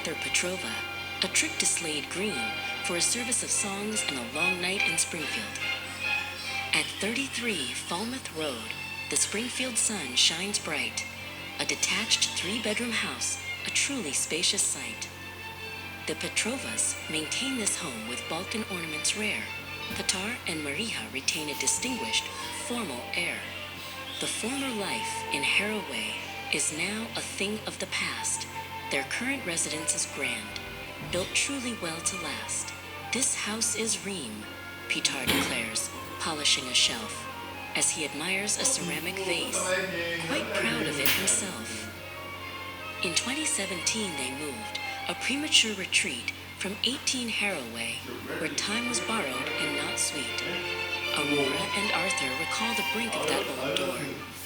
Arthur Petrova, a trip to Slade Green for a service of songs and a long night in Springfield. At 33 Falmouth Road, the Springfield sun shines bright, a detached three-bedroom house, a truly spacious sight. The Petrovas maintain this home with Balkan ornaments rare. Petar and Maria retain a distinguished, formal air. The former life in Haraway is now a thing of the past. Their current residence is grand, built truly well to last. This house is Reem, Petar declares, polishing a shelf, as he admires a ceramic vase, quite proud of it himself. In 2017 they moved, a premature retreat from 18 Haraway, where time was borrowed and not sweet. Aurora and Arthur recall the brink of that old door,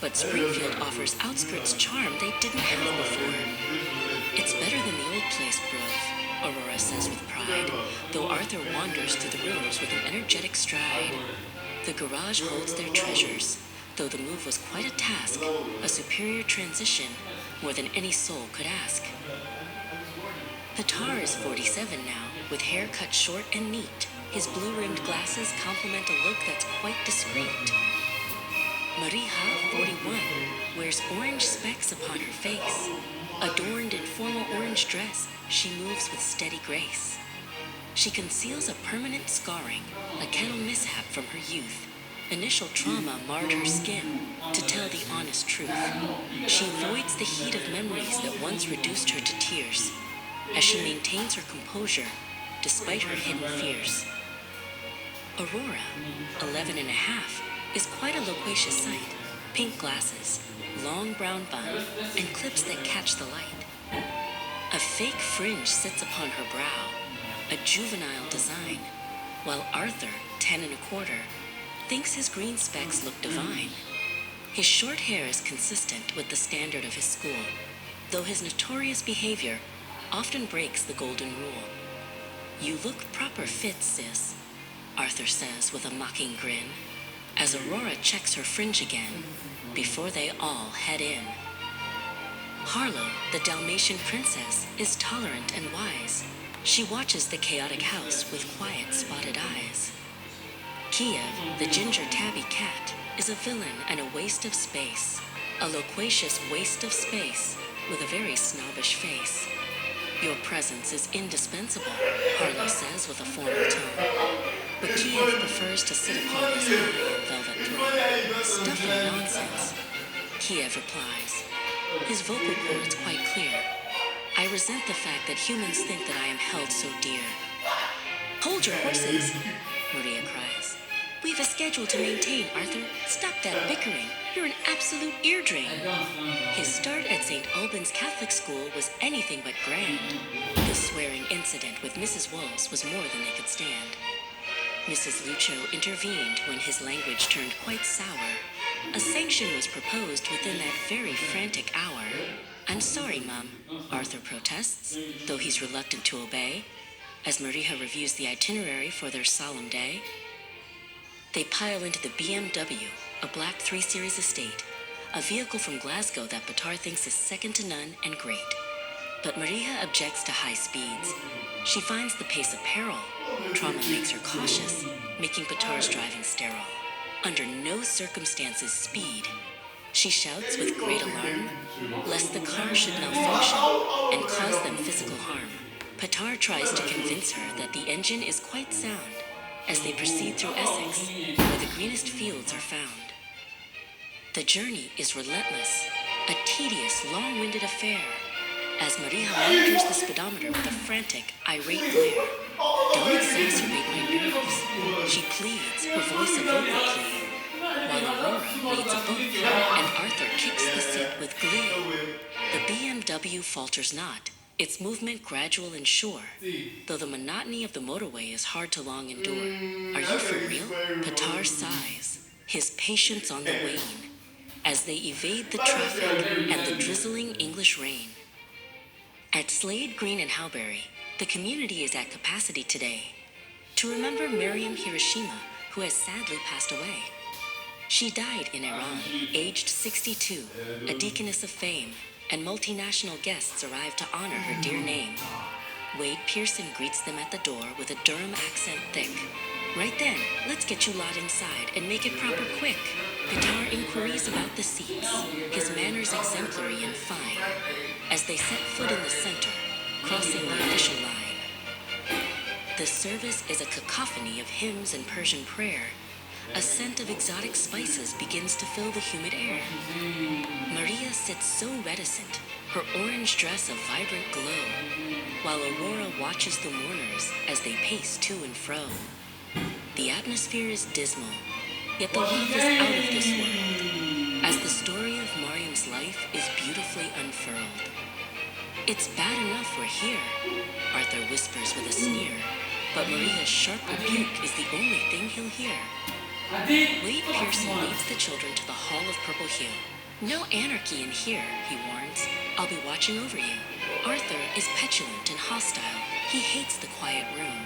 but Springfield offers outskirts charm they didn't have before. It's better than the old place, bruv, Aurora says with pride, though Arthur wanders through the rooms with an energetic stride. The garage holds their treasures, though the move was quite a task, a superior transition, more than any soul could ask. Petar is 47 now, with hair cut short and neat. His blue-rimmed glasses complement a look that's quite discreet. Maria, 41, wears orange specks upon her face. Adorned in formal orange dress, she moves with steady grace. She conceals a permanent scarring, a kennel mishap from her youth. Initial trauma marred her skin, to tell the honest truth. She avoids the heat of memories that once reduced her to tears, as she maintains her composure despite her hidden fears. Aurora, 11 and a half, is quite a loquacious sight. Pink glasses, long brown bun, and clips that catch the light. A fake fringe sits upon her brow, a juvenile design, while Arthur, 10 and a quarter, thinks his green specs look divine. His short hair is consistent with the standard of his school, though his notorious behavior often breaks the golden rule. You look proper fit, sis, Arthur says with a mocking grin, as Aurora checks her fringe again, before they all head in. Harlow, the Dalmatian princess, is tolerant and wise. She watches the chaotic house with quiet, spotted eyes. Kiev, the ginger tabby cat, is a villain and a waste of space. A loquacious waste of space with a very snobbish face. Your presence is indispensable, Harlow says with a formal tone. But Kiev prefers to sit upon his high velvet throne. Stuff and nonsense, Kiev replies, his vocal cords quite clear. I resent the fact that humans think that I am held so dear. Hold your horses, Maria cries. We've a schedule to maintain, Arthur. Stop that bickering. You're an absolute ear drain. His start at St. Albans Catholic School was anything but grand. The swearing incident with Mrs. Walls was more than they could stand. Mrs. Lucho intervened when his language turned quite sour. A sanction was proposed within that very frantic hour. I'm sorry, Mum, Arthur protests, though he's reluctant to obey, as Maria reviews the itinerary for their solemn day. They pile into the BMW, a black 3 Series estate, a vehicle from Glasgow that Petar thinks is second to none and great. But Maria objects to high speeds. She finds the pace of peril. Trauma makes her cautious, making Petar's driving sterile. Under no circumstances speed. She shouts with great alarm, lest the car should malfunction and cause them physical harm. Petar tries to convince her that the engine is quite sound, as they proceed through Essex, where the greenest fields are found. The journey is relentless, a tedious, long-winded affair, as Maria monitors the speedometer with a frantic, irate glare. Don't exacerbate my nerves, she pleads, her voice a vocal plea, while Aurora reads a book and Arthur kicks the seat with glee. The BMW falters not, its movement gradual and sure, though the monotony of the motorway is hard to long endure. Are you for real? Petar sighs, his patience on the wane, as they evade the traffic and the drizzling English rain. At Slade Green and Howberry, the community is at capacity today to remember Miriam Hiroshima, who has sadly passed away. She died in Iran, aged 62, a deaconess of fame, and multinational guests arrive to honor her dear name. Wade Pearson greets them at the door with a Durham accent thick. Right then, let's get you lot inside and make it proper quick. Guitar inquiries about the seats, his manners exemplary and fine, as they set foot in the center, crossing the official line. The service is a cacophony of hymns and Persian prayer. A scent of exotic spices begins to fill the humid air. Maria sits so reticent, her orange dress a vibrant glow, while Aurora watches the mourners as they pace to and fro. The atmosphere is dismal, yet the love is out of this world, as the story of Mariam's life is beautifully unfurled. It's bad enough we're here, Arthur whispers with a sneer, but Maria's sharp rebuke is the only thing he'll hear. Wade Pearson leads the children to the Hall of Purple Hue. No anarchy in here, he warns. I'll be watching over you. Arthur is petulant and hostile. He hates the quiet room.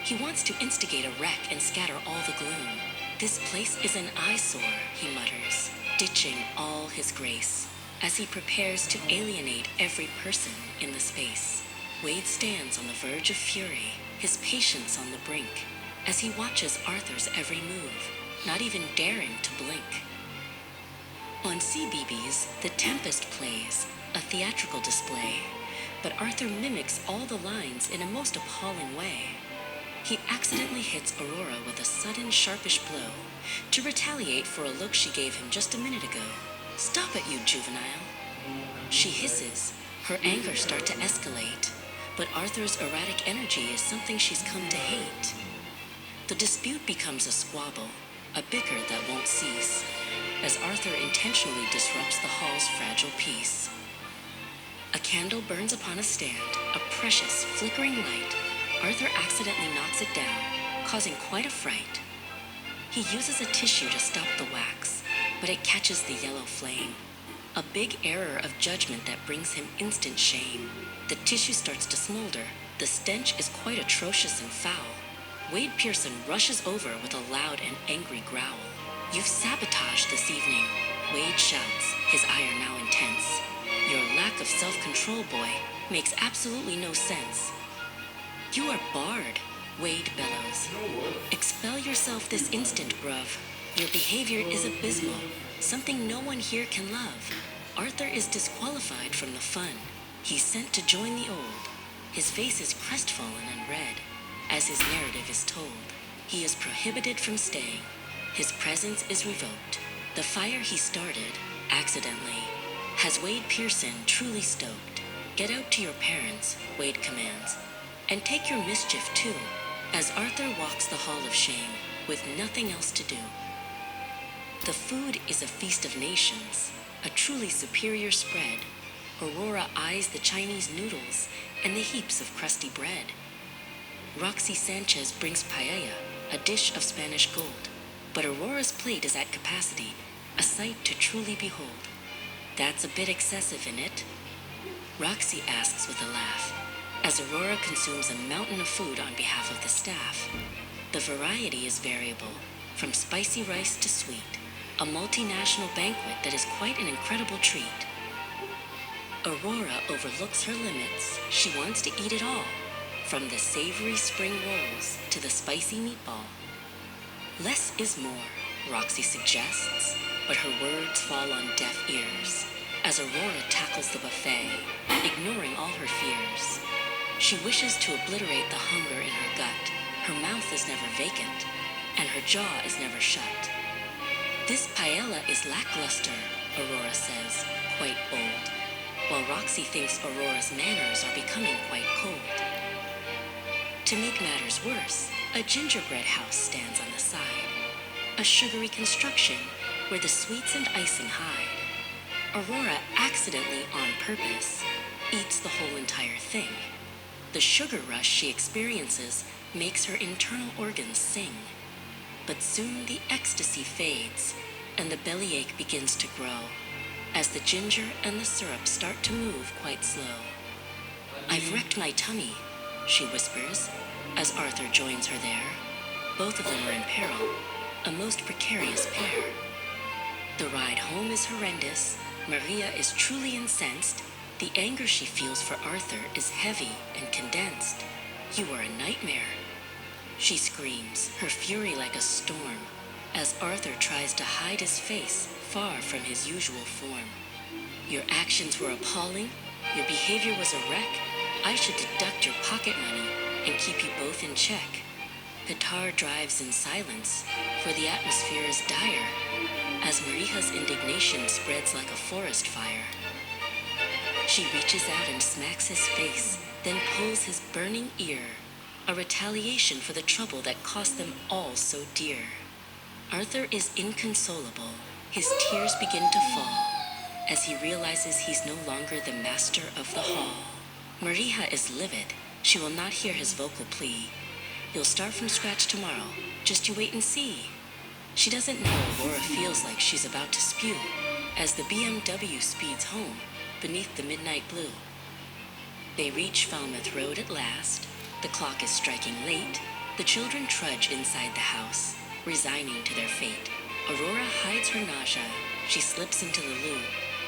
He wants to instigate a wreck and scatter all the gloom. This place is an eyesore, he mutters, ditching all his grace, as he prepares to alienate every person in the space. Wade stands on the verge of fury, his patience on the brink, as he watches Arthur's every move, not even daring to blink. On CBeebies, The Tempest plays, a theatrical display, but Arthur mimics all the lines in a most appalling way. He accidentally hits Aurora with a sudden sharpish blow to retaliate for a look she gave him just a minute ago. Stop it, you juvenile. She hisses, her anger start to escalate, but Arthur's erratic energy is something she's come to hate. The dispute becomes a squabble, a bicker that won't cease, as Arthur intentionally disrupts the hall's fragile peace. A candle burns upon a stand, a precious, flickering light. Arthur accidentally knocks it down, causing quite a fright. He uses a tissue to stop the wax, but it catches the yellow flame. A big error of judgment that brings him instant shame. The tissue starts to smolder. The stench is quite atrocious and foul. Wade Pearson rushes over with a loud and angry growl. You've sabotaged this evening, Wade shouts, his ire now intense. Your lack of self-control, boy, makes absolutely no sense. You are barred, Wade bellows. Expel yourself this instant, bruv. Your behavior is abysmal, something no one here can love. Arthur is disqualified from the fun. He's sent to join the old. His face is crestfallen and red, as his narrative is told. He is prohibited from staying. His presence is revoked. The fire he started, accidentally, has Wade Pearson truly stoked. Get out to your parents, Wade commands, and take your mischief too, as Arthur walks the hall of shame with nothing else to do. The food is a feast of nations, a truly superior spread. Aurora eyes the Chinese noodles and the heaps of crusty bread. Roxy Sanchez brings paella, a dish of Spanish gold, but Aurora's plate is at capacity, a sight to truly behold. That's a bit excessive, isn't it? Roxy asks with a laugh, as Aurora consumes a mountain of food on behalf of the staff. The variety is variable, from spicy rice to sweet, a multinational banquet that is quite an incredible treat. Aurora overlooks her limits. She wants to eat it all, from the savory spring rolls to the spicy meatball. Less is more, Roxy suggests, but her words fall on deaf ears, as Aurora tackles the buffet, ignoring all her fears. She wishes to obliterate the hunger in her gut. Her mouth is never vacant, and her jaw is never shut. This paella is lackluster, Aurora says, quite bold, while Roxy thinks Aurora's manners are becoming quite cold. To make matters worse, a gingerbread house stands on the side, a sugary construction where the sweets and icing hide. Aurora accidentally, on purpose, eats the whole entire thing. The sugar rush she experiences makes her internal organs sing. But soon the ecstasy fades, and the bellyache begins to grow, as the ginger and the syrup start to move quite slow. I've wrecked my tummy, she whispers, as Arthur joins her there. Both of them are in peril, a most precarious pair. The ride home is horrendous, Maria is truly incensed. The anger she feels for Arthur is heavy and condensed. "You are a nightmare," she screams, her fury like a storm, as Arthur tries to hide his face far from his usual form. "Your actions were appalling. Your behavior was a wreck. I should deduct your pocket money and keep you both in check." Petar drives in silence, for the atmosphere is dire, as Maria's indignation spreads like a forest fire. She reaches out and smacks his face, then pulls his burning ear, a retaliation for the trouble that cost them all so dear. Arthur is inconsolable. His tears begin to fall as he realizes he's no longer the master of the hall. Maria is livid. She will not hear his vocal plea. "You'll start from scratch tomorrow. Just you wait and see." She doesn't know Aurora feels like she's about to spew as the BMW speeds home beneath the midnight blue. They reach Falmouth Road at last. The clock is striking late. The children trudge inside the house, resigning to their fate. Aurora hides her nausea. She slips into the loo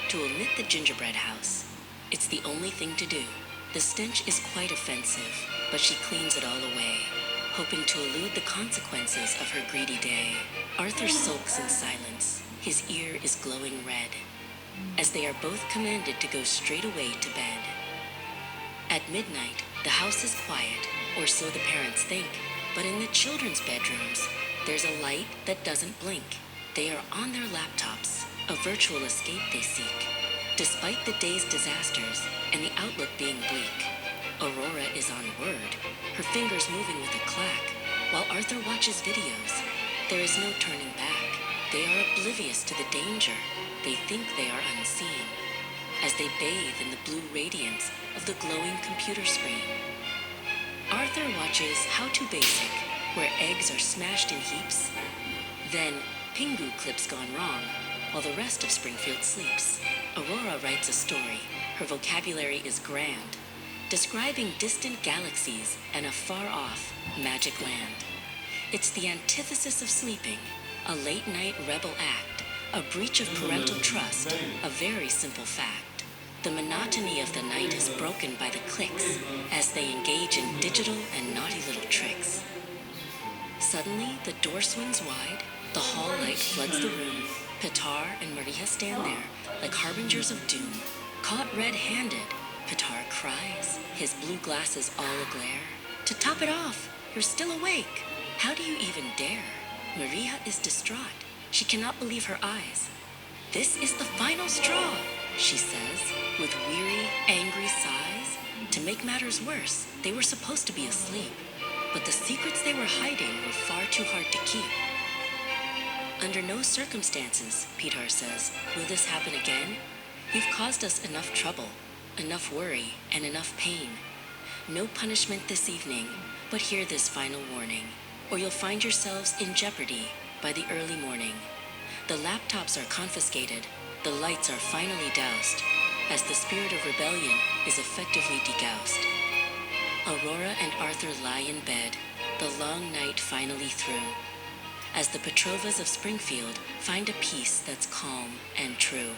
to omit the gingerbread house. It's the only thing to do. The stench is quite offensive, but she cleans it all away, hoping to elude the consequences of her greedy day. Arthur sulks in silence. His ear is glowing red, as they are both commanded to go straight away to bed. At midnight, the house is quiet, or so the parents think, but in the children's bedrooms, there's a light that doesn't blink. They are on their laptops, a virtual escape they seek. Despite the day's disasters and the outlook being bleak, Aurora is on word, her fingers moving with a clack, while Arthur watches videos. There is no turning back. They are oblivious to the danger. They think they are unseen, as they bathe in the blue radiance of the glowing computer screen. Arthur watches How to Basic, where eggs are smashed in heaps. Then, Pingu clips gone wrong, while the rest of Springfield sleeps. Aurora writes a story. Her vocabulary is grand, describing distant galaxies and a far-off magic land. It's the antithesis of sleeping, a late-night rebel act, a breach of parental trust, a very simple fact. The monotony of the night is broken by the clicks as they engage in digital and naughty little tricks. Suddenly, the door swings wide, the hall light floods the room. Petar and Maria stand there like harbingers of doom. Caught red-handed, Petar cries, his blue glasses all aglare. "To top it off, you're still awake. How do you even dare?" Maria is distraught. She cannot believe her eyes. "This is the final straw," she says, with weary, angry sighs. To make matters worse, they were supposed to be asleep, but the secrets they were hiding were far too hard to keep. "Under no circumstances," Petar says, "will this happen again. You've caused us enough trouble, enough worry, and enough pain. No punishment this evening, but hear this final warning, or you'll find yourselves in jeopardy by the early morning. The laptops are confiscated, the lights are finally doused, as the spirit of rebellion is effectively degoused." Aurora and Arthur lie in bed, the long night finally through, as the Petrovas of Springfield find a peace that's calm and true.